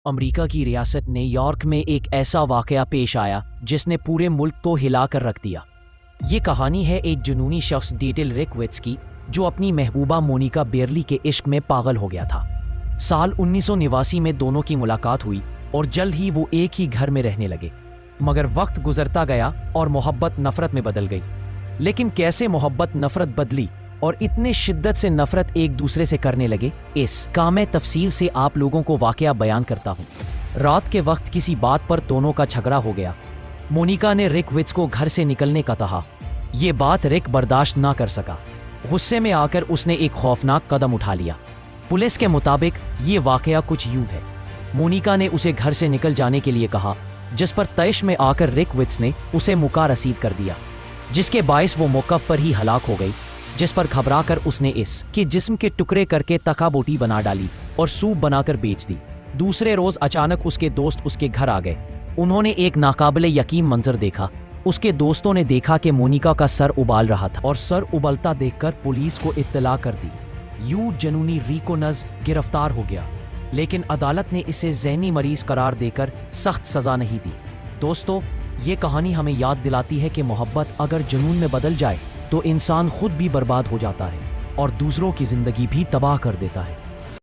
America की रियासत New York में एक ऐसा वाकया पेश आया जिसने पूरे मुल्क को हिला कर रख दिया। ये कहानी है एक जुनूनी शख्स डेटिल रिकविट्स की, जो अपनी महबूबा मोनिका बेयरली के इश्क में पागल हो गया था। साल 1989 में दोनों की मुलाकात हुई और जल्द ही वो एक ही घर में रहने लगे। मगर वक्त गुजरता गया और मोहब्बत नफरत में बदल गई। लेकिन कैसे मोहब्बत नफरत बदली और इतने शिद्दत से नफरत एक दूसरे से करने लगे, इस काम में तफसील से आप लोगों को वाकया बयान करता हूँ। रात के वक्त किसी बात पर दोनों का झगड़ा हो गया। मोनिका ने रिकविट्स को घर से निकलने का कहा। ये बात रिक बर्दाश्त ना कर सका। गुस्से में आकर उसने एक खौफनाक कदम उठा लिया। पुलिस के मुताबिक ये वाकया कुछ यूं है। मोनिका ने उसे घर से निकल जाने के लिए कहा, जिस पर तैश में आकर रिकविट्स ने उसे मुका रसीद कर दिया, जिसके बायस वो मौक़िफ़ पर ही हलाक हो गई। जिस पर घबराकर उसने इसके जिस्म के टुकड़े करके तका बोटी बना डाली और सूप बनाकर बेच दी। दूसरे रोज अचानक उसके दोस्त उसके घर आ गए। उन्होंने एक नाकाबिले यकीन मंजर देखा। उसके दोस्तों ने देखा कि मोनिका का सर उबाल रहा था और सर उबलता देखकर पुलिस को इत्तला कर दी। जुनूनी रिकोनज गिरफ्तार हो गया, लेकिन अदालत ने इसे ज़हनी मरीज करार देकर सख्त सजा नहीं दी। दोस्तों, ये कहानी हमें याद दिलाती है कि मोहब्बत अगर जुनून में बदल जाए तो इंसान खुद भी बर्बाद हो जाता है और दूसरों की जिंदगी भी तबाह कर देता है।